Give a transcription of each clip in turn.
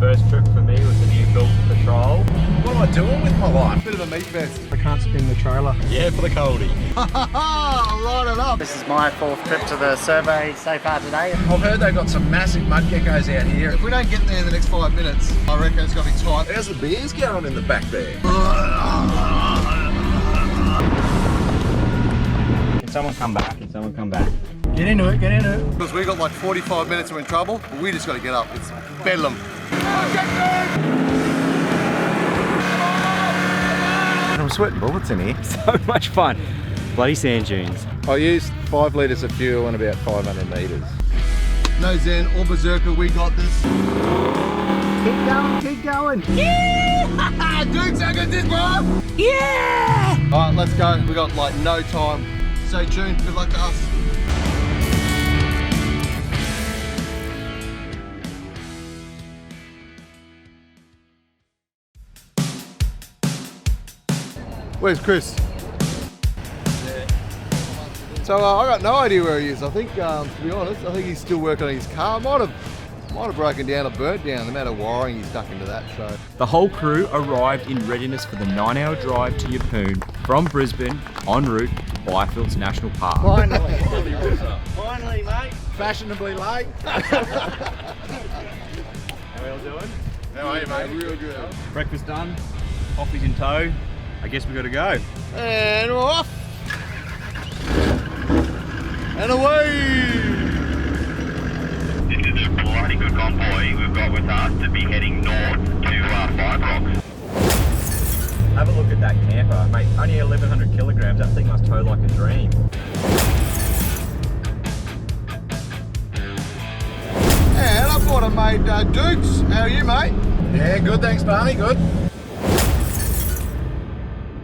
First trip for me was the new built patrol. What am I doing with my life? Bit of a meat fest. I can't spin the trailer. Yeah, for the coldie. Light it up. This is my 4th trip to the survey so far today. I've heard they've got some massive mud geckos out here. If we don't get there in the next 5 minutes, I reckon it's going to be tight. How's the beers going in the back there? Can someone come back? Can someone come back? Get into it, get into it. Because we got like 45 minutes and we're in trouble, but we just got to get up. It's bedlam. I'm sweating bullets in here. So much fun. Bloody sand dunes. I used 5 litres of fuel and about 500 metres. No Zen or Berserker, we got this. Keep going, keep going. Yeah! Dude, so good this, bro! Yeah! Alright, let's go. We got like no time. Stay tuned. Good luck to us. Where's Chris? So I got no idea where he is. I think, to be honest, I think he's still working on his car. Might have broken down or burnt down the amount of wiring he's stuck into that. So The whole crew arrived in readiness for the 9-hour drive to Yeppoon from Brisbane en route to Byfields National Park. Finally. Finally, mate. Fashionably late. How are you all doing? How are you, mate? real good. Breakfast done, coffee's in tow. I guess we got to go. And we're off. And away. This is a bloody good convoy we've got with us to be heading north to Crocs. Have a look at that camper, mate. Only 1,100 kilograms. That thing must tow like a dream. And I bought a mate Dukes. How are you, mate? Yeah, good, thanks, Barney, good.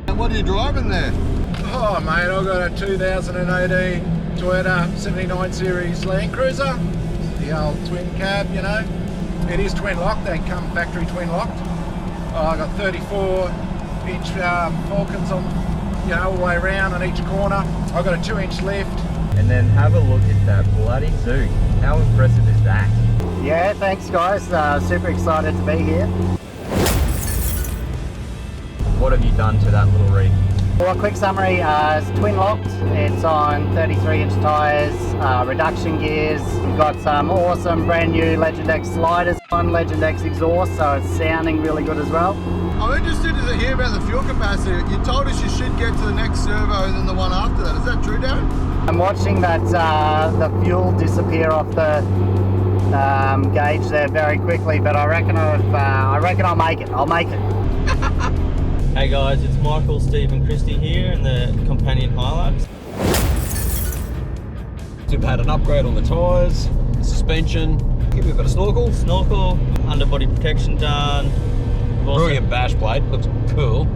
And what are you driving there? Oh, mate, I've got a 2018 Toyota 79 Series Land Cruiser. The old twin cab, you know. It is twin locked, they come factory twin locked. I got 34-inch Falcons on, you know, all the way around on each corner. I've got a 2-inch lift. And then have a look at that bloody Zook. How impressive is that? Yeah, thanks guys. Super excited to be here. What have you done to that little rig? Well, a quick summary, it's twin locked, it's on 33-inch tyres, reduction gears, we've got some awesome brand new Legend X sliders on, Legend X exhaust, so it's sounding really good as well. I'm interested to hear about the fuel capacity. You told us you should get to the next servo and then the one after that. Is that true, Darren? I'm watching that the fuel disappear off the gauge there very quickly, but I reckon I'll make it. I'll make it. Hey guys, it's Michael, Steve and Christy here in the companion Hilux. We've had an upgrade on the tyres, suspension, we've got a snorkel. Snorkel, underbody protection done. Brilliant bash plate, looks cool.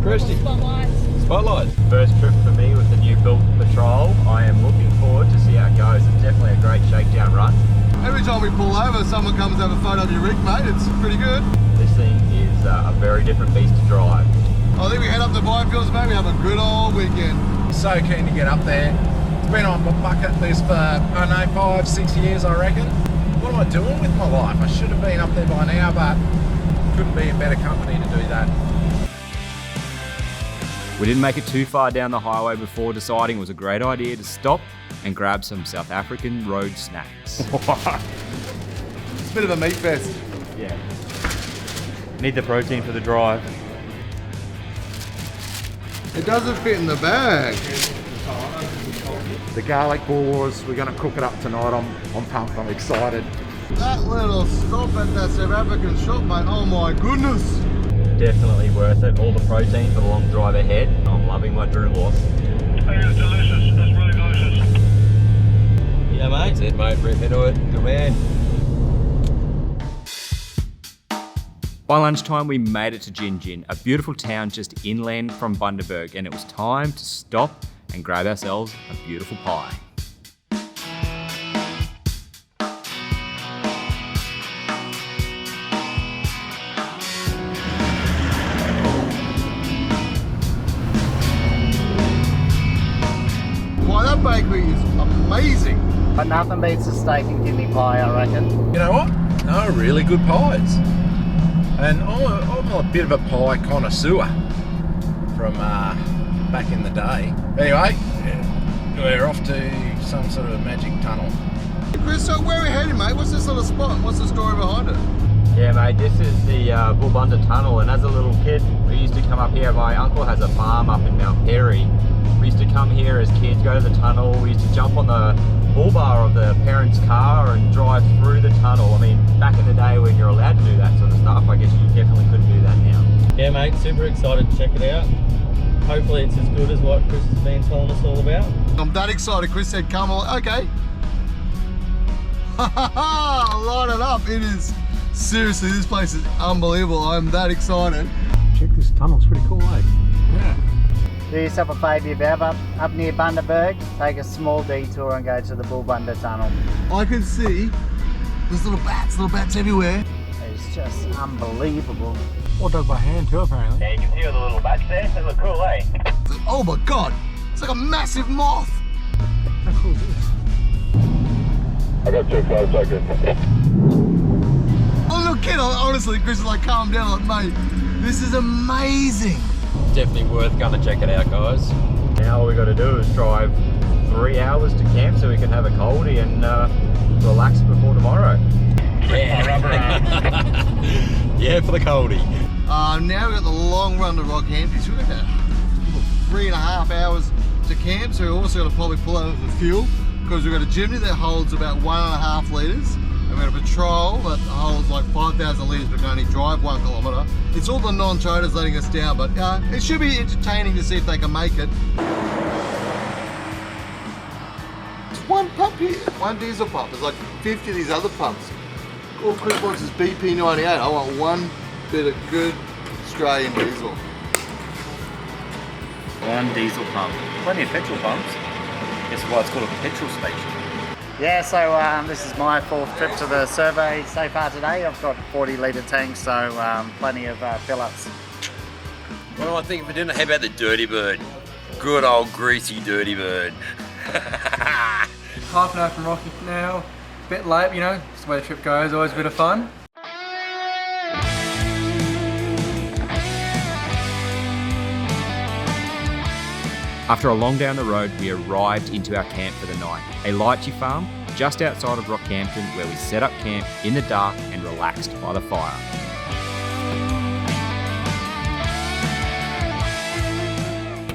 Christy. Spotlights. First trip for me with the new built patrol. I am looking forward to see how it goes. It's definitely a great shakedown run. Every time we pull over, someone comes to have a photo of your rig, mate. It's pretty good. This thing is a very different beast to drive. I think we head up to Byfields, mate. We have a good old weekend. So keen to get up there. It's been on my bucket list for, I don't know, 5-6 years, I reckon. What am I doing with my life? I should have been up there by now, but couldn't be in better company to do that. We didn't make it too far down the highway before deciding it was a great idea to stop and grab some South African road snacks. It's a bit of a meat fest. Yeah. Need the protein for the drive. It doesn't fit in the bag. The garlic balls, we're going to cook it up tonight. I'm pumped, I'm excited. That little stop at that South African shop, mate. Oh my goodness. Definitely worth it. All the protein for the long drive ahead. I'm loving my Drew horse. It's delicious. It's really delicious. Yeah mate. That's it, mate. Rip into it. Good man. By lunchtime, we made it to Gin Gin, a beautiful town just inland from Bundaberg, and it was time to stop and grab ourselves a beautiful pie. Why, that bakery is amazing. But nothing beats a steak and kidney pie, I reckon. You know what? No, really good pies. And I'm a bit of a pie connoisseur from back in the day. Anyway, we're off to some sort of magic tunnel. Chris, so where are we heading, mate? What's this little spot? What's the story behind it? Yeah, mate, this is the Bullbunda Tunnel, and as a little kid, we used to come up here. My uncle has a farm up in Mount Perry. We used to come here as kids, go to the tunnel. We used to jump on the bull bar of the parents' car and drive through the tunnel. I mean, back in the day when you're allowed to do that sort of stuff, I guess you definitely couldn't do that now. Yeah, mate, super excited to check it out. Hopefully it's as good as what Chris has been telling us all about. I'm that excited. Chris said, come on. Okay. Line it up. It is, seriously, this place is unbelievable. I'm that excited. Check this tunnel, it's pretty cool, eh? Yeah. Do yourself a favour, if you're ever up near Bundaberg, take a small detour and go to the Bullbunda Tunnel. I can see there's little bats everywhere. It's just unbelievable. All done by hand too, apparently. Yeah, you can see all the little bats there. They look cool, eh? It's like, oh my God, it's like a massive moth. How cool is this? I got 5 seconds. Oh, little kid, honestly, Chris is like, calm down, like, mate, this is amazing. Definitely worth going to check it out, guys. Now all we got to do is drive 3 hours to camp so we can have a coldie and relax before tomorrow. Yeah, for the coldie. Now we've got the long run to Rockhampton. So we've got 3.5 hours to camp, so we're also going to probably pull over for fuel because we've got a chimney that holds about 1.5 litres. And we've got a patrol that holds like 5,000 litres but can only drive 1 kilometre. It's all the non-traders letting us down, but it should be entertaining to see if they can make it. There's one pump here, one diesel pump. There's like 50 of these other pumps. All Chris wants is BP98. I want one bit of good Australian diesel. One diesel pump. Plenty of petrol pumps. Guess why it's called a petrol station. Yeah, so this is my 4th trip to the survey so far today. I've got 40 litre tanks, so plenty of fill-ups. What do I think for dinner? How about the Dirty Bird? Good old greasy Dirty Bird. Half an hour from Rocky now. Bit late, you know, just the way the trip goes, always a bit of fun. After a long day on the road, we arrived into our camp for the night, a lychee farm just outside of Rockhampton where we set up camp in the dark and relaxed by the fire.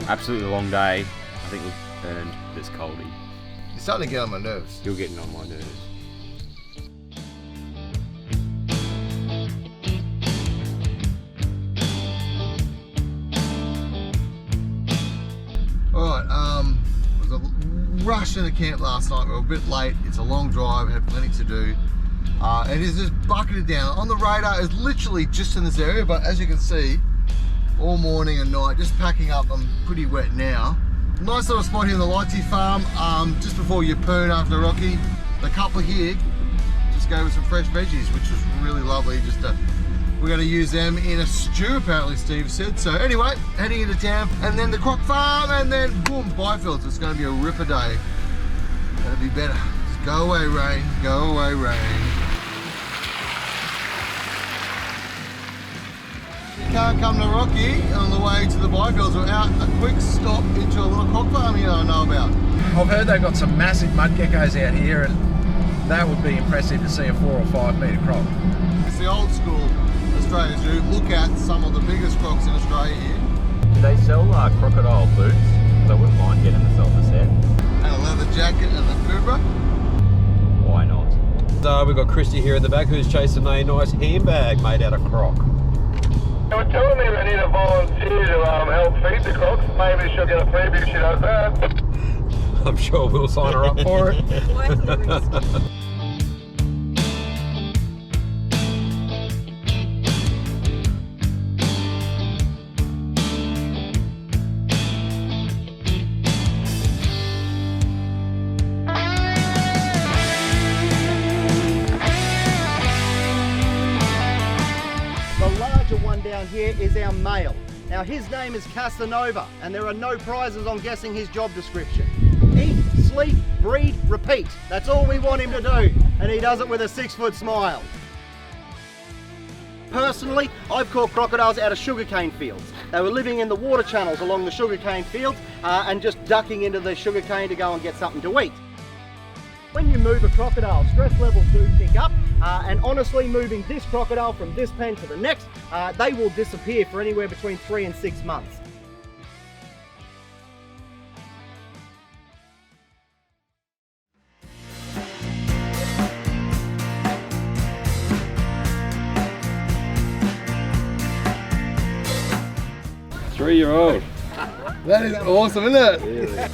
Absolutely long day. I think we've earned this coldie. You're starting to get on my nerves. You're getting on my nerves. Alright, was a rush into camp last night. We were a bit late. It's a long drive, had plenty to do. And it's just bucketed down. On the radar is literally just in this area, but as you can see, all morning and night, just packing up. I'm pretty wet now. Nice little spot here in the lychee farm, just before Yeppoon after Rocky. The couple here just gave us some fresh veggies, which was really lovely. We're going to use them in a stew, apparently Steve said. So anyway, heading into town, and then the Croc farm, and then boom, Byfields. It's going to be a ripper day. Gonna be better. Just go away, rain. Go away, rain. You can't come to Rocky on the way to the Byfields without a quick stop into a little croc farm here I know about. I've heard they've got some massive mud geckos out here, and that would be impressive to see a 4 or 5 metre croc. It's the old school Australians do. Look at some of the biggest crocs in Australia here. Do they sell crocodile boots? Because I wouldn't mind getting myself a set. And a leather jacket and a cobra. Why not? So we've got Christy here at the back who's chasing a nice handbag made out of croc. They were telling me they need a volunteer to help feed the crocs. Maybe she'll get a freebie if she does that. I'm sure we'll sign her up for it. Down here is our male. Now his name is Casanova and there are no prizes on guessing his job description. Eat, sleep, breed, repeat. That's all we want him to do, and he does it with a 6-foot smile. Personally, I've caught crocodiles out of sugarcane fields. They were living in the water channels along the sugarcane fields and just ducking into the sugarcane to go and get something to eat. When you move a crocodile, stress levels do pick up, and honestly, moving this crocodile from this pen to the next, they will disappear for anywhere between 3 and 6 months. Three-year-old. That is awesome, isn't it?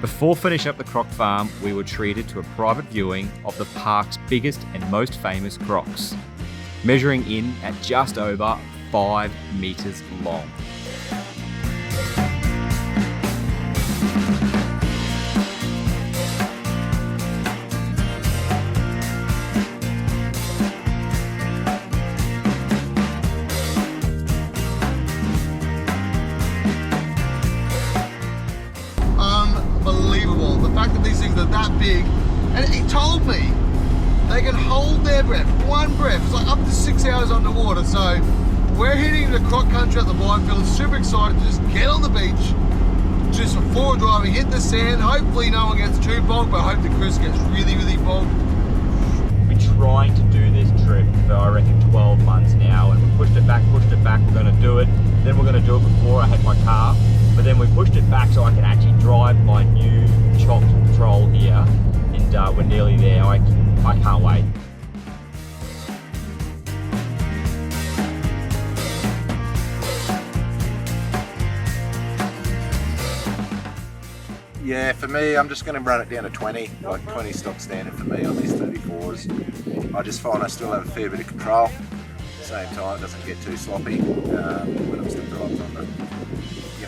Before finishing up the croc farm, we were treated to a private viewing of the park's biggest and most famous crocs, measuring in at just over 5 metres long. Unbelievable. The fact that these things are that big, and he told me they can hold their breath, one breath. It's like up to 6 hours underwater. So we're heading into croc country at the Byfield. Super excited to just get on the beach, just before driving, hit the sand. Hopefully no one gets too bogged, but I hope that Chris gets really, really bogged. We're trying to do this trip for I reckon 12 months now, and we pushed it back, we're going to do it. Then we're going to do it before I had my car, but then we pushed it back so I can actually drive my new chopped Patrol here, and we're nearly there. I can't wait. Yeah, for me, I'm just going to run it down to 20. Like 20 stock standard for me on these 34s. I just find I still have a fair bit of control. At the same time, it doesn't get too sloppy when I'm still driving on the,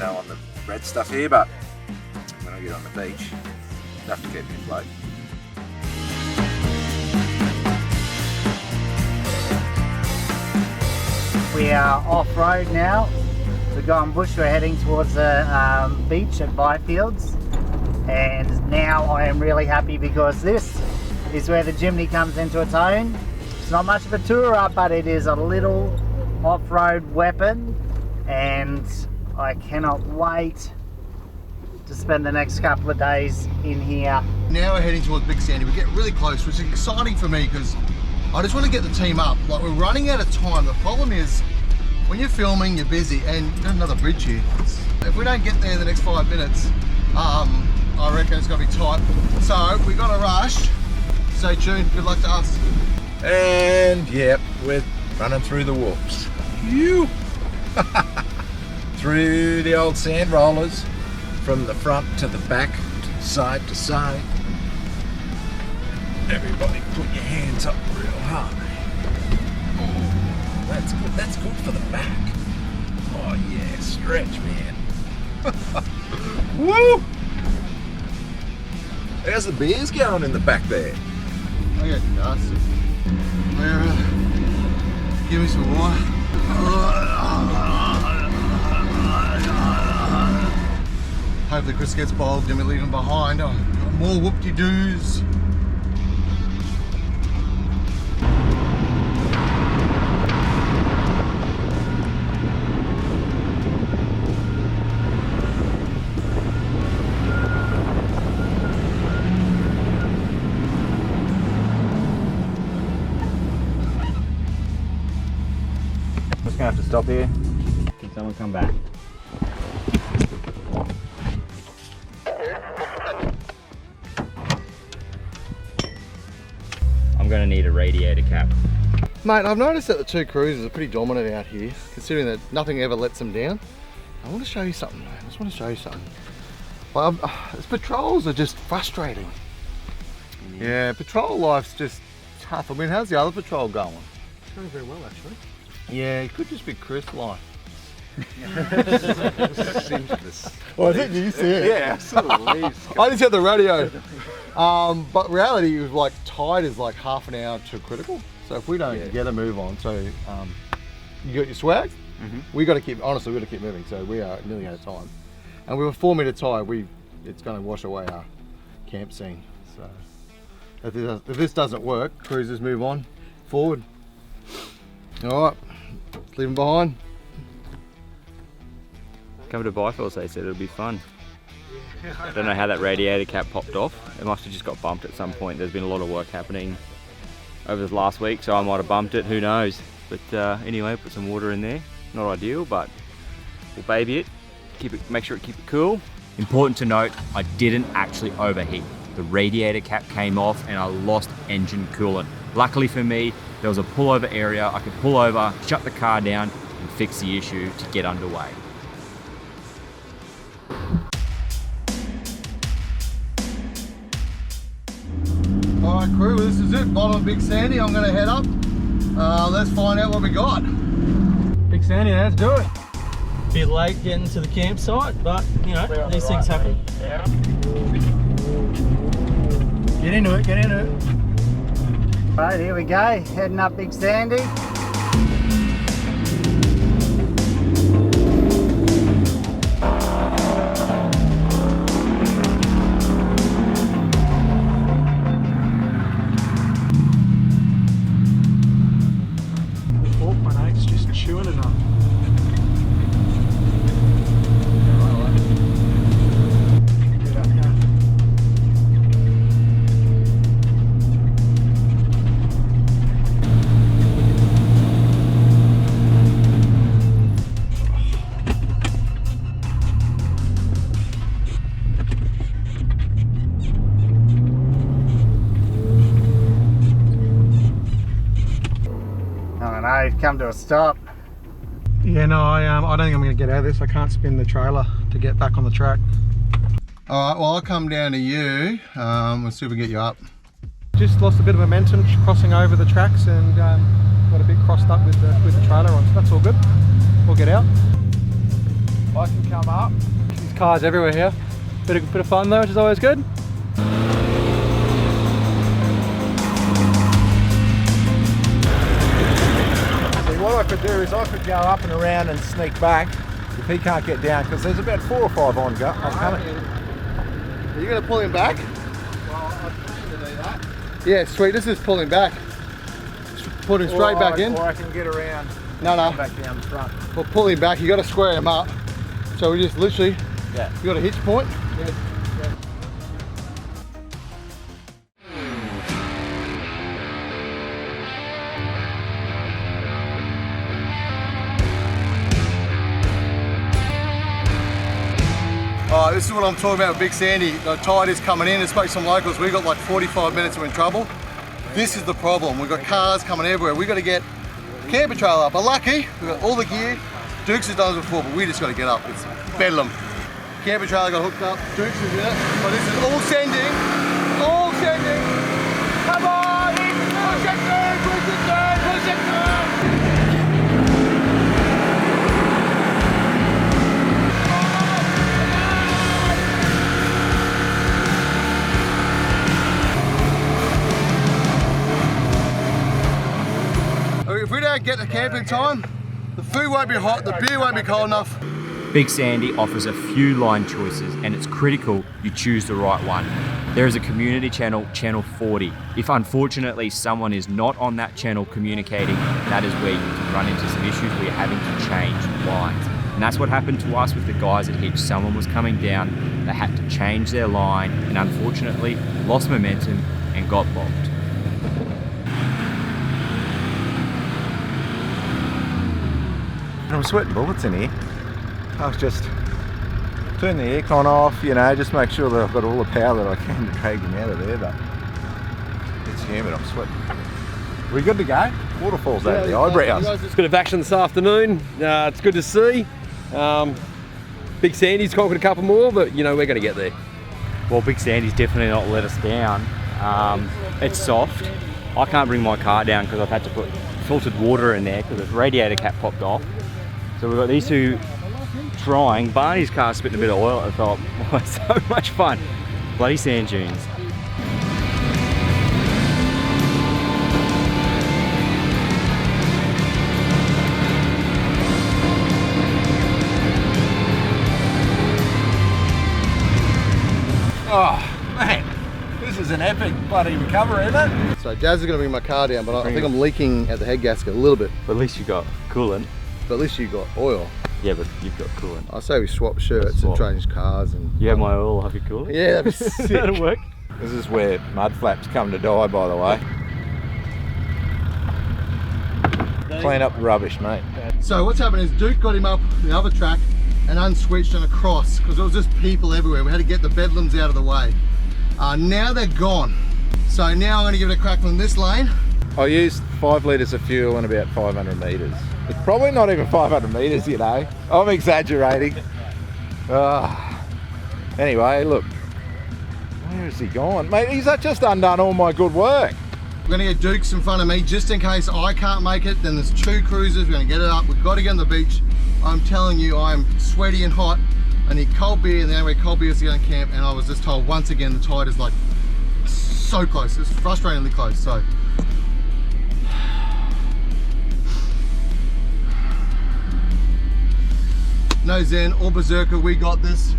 on the red stuff here. But when I get on the beach, enough to keep me afloat. We are off-road now. We've gone bush, we're heading towards the beach at Byfields. And now I am really happy because this is where the Jimny comes into its own. It's not much of a tourer, but it is a little off-road weapon, and I cannot wait to spend the next couple of days in here. Now we're heading towards Big Sandy. We get really close, which is exciting for me because I just want to get the team up. Like, we're running out of time. The problem is when you're filming, you're busy, and there's another bridge here. If we don't get there in the next 5 minutes, I reckon it's going to be tight. So we got to rush. Stay tuned. Good luck to us. And yep, we're running through the whoops. Phew. Through the old sand rollers, from the front to the back, side to side. Everybody put your hands up real high. Oh, that's good. That's good for the back. Oh yeah, stretch, man. Woo! How's the beers going in the back there? I got dusty. Give me some water. Hopefully Chris gets bogged and we leave him behind. Oh, more whoop-de-doos. Just gonna have to stop here. Can someone come back? I'm gonna need a radiator cap. Mate, I've noticed that the two cruisers are pretty dominant out here, considering that nothing ever lets them down. I want to show you something, mate. I just want to show you something. Well, these patrols are just frustrating. Yeah, patrol life's just tough. I mean, how's the other patrol going? It's going very well, actually. Yeah, it could just be Chris life. Well, I think you see it. Yeah, absolutely. I just had the radio. But reality is like tide is like half an hour to critical. So if we don't get a move on, so you got your swag, we got to keep, honestly, we got to keep moving. So we are nearly out of time. And with a 4 metre tide, it's going to wash away our camp scene. So if this doesn't work, cruisers move on forward. All right, let's leave them behind. Come to Byfields, they said it'll be fun. I don't know how that radiator cap popped off. It must have just got bumped at some point. There's been a lot of work happening over the last week, so I might have bumped it, who knows. But anyway, put some water in there. Not ideal, but we'll baby it. Make sure it keep it cool. Important to note, I didn't actually overheat. The radiator cap came off and I lost engine coolant. Luckily for me, there was a pullover area. I could pull over, shut the car down and fix the issue to get underway. All right, crew, this is it. Bottom of Big Sandy. I'm going to head up. Let's find out what we got. Big Sandy, let's do it. Bit late getting to the campsite, but you know, these things happen. Get into it, get into it. Right, here we go, heading up Big Sandy. Oh, my mate's just chewing it up. You've come to a stop. Yeah, no, I don't think I'm going to get out of this. I can't spin the trailer to get back on the track. All right, well, I'll come down to you. We'll see if we can get you up. Just lost a bit of momentum crossing over the tracks and got a bit crossed up with the trailer on. So that's all good. We'll get out. I can come up. There's cars everywhere here. Bit of fun though, which is always good. What I could do is I could go up and around and sneak back if he can't get down, because there's about 4 or 5 on coming. Are you going to pull him back? Well, I'd push him to do that. Yeah, sweet. This is pulling back. Put him straight back in. Or I can get around. No. Come back down the front. Well, pull him back. You got to square him up. So we just literally, Yeah. you got a hitch point. Yeah. Alright, this is what I'm talking about with Big Sandy. The tide is coming in. I spoke to some locals. We've got like 45 minutes, we're in trouble. This is the problem. We've got cars coming everywhere. We've got to get camper trailer up. But lucky, we've got all the gear. Dukes has done it before, but we just got to get up. It's bedlam. Camper trailer got hooked up. Dukes is in it. But this is all sending. All sending. Come on! Push it through! Push it through! Push it through! If we don't get to camp in time, the food won't be hot, the beer won't be cold enough. Big Sandy offers a few line choices and it's critical you choose the right one. There is a community channel, channel 40. If unfortunately someone is not on that channel communicating, that is where you can run into some issues where you're having to change lines. And that's what happened to us with the guys at Hitch. Someone was coming down, they had to change their line and unfortunately lost momentum and got bogged. I'm sweating bullets in here. I was just turn the aircon off, you know, just make sure that I've got all the power that I can to drag him out of there, but it's humid, I'm sweating. We good to go? Waterfalls over the eyebrows. Bit of action this afternoon. It's good to see. Big Sandy's conquered a couple more, but you know, we're going to get there. Well, Big Sandy's definitely not let us down. It's soft. I can't bring my car down because I've had to put filtered water in there because the radiator cap popped off. So we've got these two trying. Barney's car spitting a bit of oil at the top. Oh, it's so much fun. Bloody sand dunes. Oh man, this is was an epic bloody recovery, isn't it? So Daz is going to bring my car down, but I think I'm leaking at the head gasket a little bit. But at least you got coolant. But at least you got oil. Yeah, but you've got coolant. I say we swap shirts and change cars. And You have my oil, I'll have your coolant. yeah, that'd be sick. That'll work. This is where mud flaps come to die, by the way. Clean up the rubbish, mate. So what's happened is Duke got him up the other track and unswitched and across because there was just people everywhere. We had to get the bedlams out of the way. Now they're gone. So now I'm going to give it a crack from this lane. I used 5 litres of fuel in about 500 metres. It's probably not even 500 metres, you know. I'm exaggerating. Anyway, look. Where has he gone? Mate, he's just undone all my good work. We're going to get Dukes in front of me just in case I can't make it. Then there's 2 cruisers. We're going to get it up. We've got to get on the beach. I'm telling you, I'm sweaty and hot. I need cold beer, and the only way cold beer is to go and camp. And I was just told once again the tide is like so close. It's frustratingly close. So no Zen or Berserker, we got this.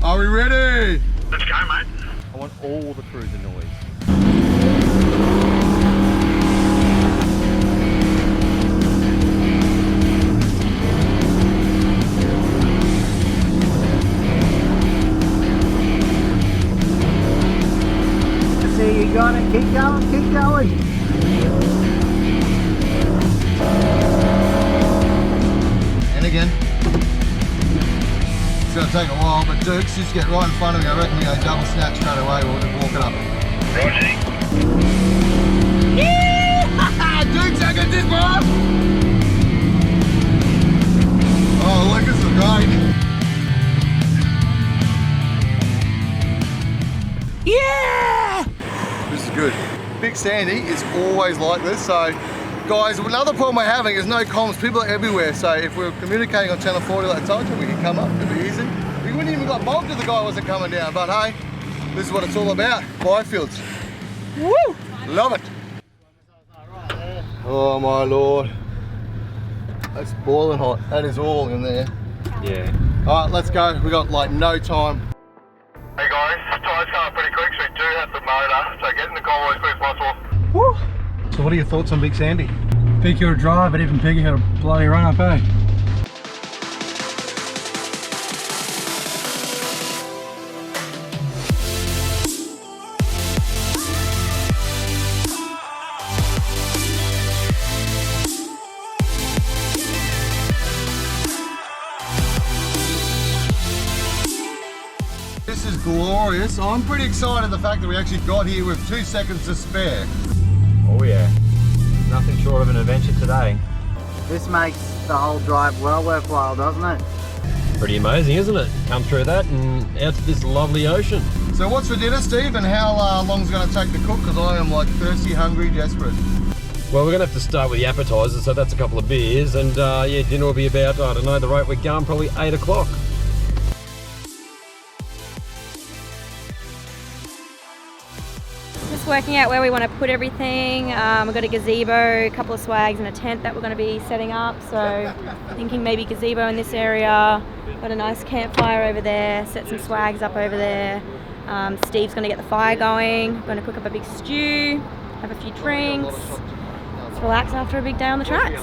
Are we ready? Let's go, mate. I want all the cruiser noise. See, you got it. Keep going, keep going. And again. It's going to take a while, but Dukes just get right in front of me. I reckon we go double snatch straight away. We'll just walk it up. Roger. Yeah! Dukes, I got this, bro! Oh, look, this is great. Yeah! This is good. Big Sandy is always like this, so guys, another problem we're having is no comms. People are everywhere, so if we're communicating on channel 40 like I told you, we can come up, it'd be easy. We wouldn't even got bogged if the guy wasn't coming down, but hey, this is what it's all about. Byfields. Woo! Love it. Oh my lord. That's boiling hot. That is all in there. Yeah. Alright, let's go. We got like no time. Hey guys, tide's coming pretty quick, so we do have the motor, so get in the convoy as quick as possible. Woo! So what are your thoughts on Big Sandy? Bigger to drive, but even bigger to bloody run up, eh? This is glorious. I'm pretty excited the fact that we actually got here with 2 seconds to spare. Oh yeah. Nothing short of an adventure today. This makes the whole drive well worthwhile, doesn't it? Pretty amazing, isn't it? Come through that and out to this lovely ocean. So what's for dinner, Steve, and how long's it going to take to cook? Because I am like thirsty, hungry, desperate. Well, we're going to have to start with the appetizers, so that's a couple of beers, and yeah, dinner will be about, I don't know, the rate we're going, probably 8 o'clock. Just working out where we want to put everything. We've got a gazebo, a couple of swags and a tent that we're going to be setting up. So thinking maybe gazebo in this area. Got a nice campfire over there, set some swags up over there. Steve's going to get the fire going. Going to cook up a big stew, have a few drinks. Let's relax after a big day on the tracks.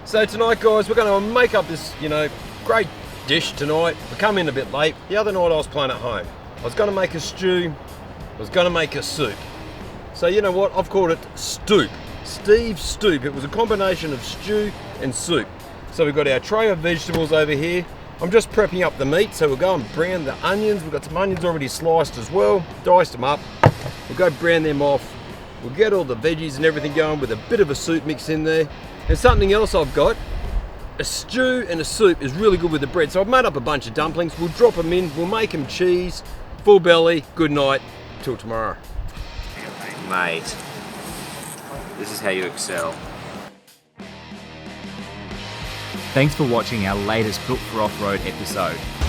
So tonight, guys, we're going to make up this, you know, great dish tonight. We come in a bit late. The other night I was playing at home. I was going to make a stew. I was going to make a soup. So you know what? I've called it Stoop. Steve's Stoop. It was a combination of stew and soup. So we've got our tray of vegetables over here. I'm just prepping up the meat, so we'll go and brown the onions. We've got some onions already sliced as well. Diced them up. We'll go brown them off. We'll get all the veggies and everything going with a bit of a soup mix in there. And something else I've got, a stew and a soup is really good with the bread. So I've made up a bunch of dumplings. We'll drop them in. We'll make them cheese, full belly, good night, till tomorrow. Mate, this is how you excel. Thanks for watching our latest Built for Off-Road episode.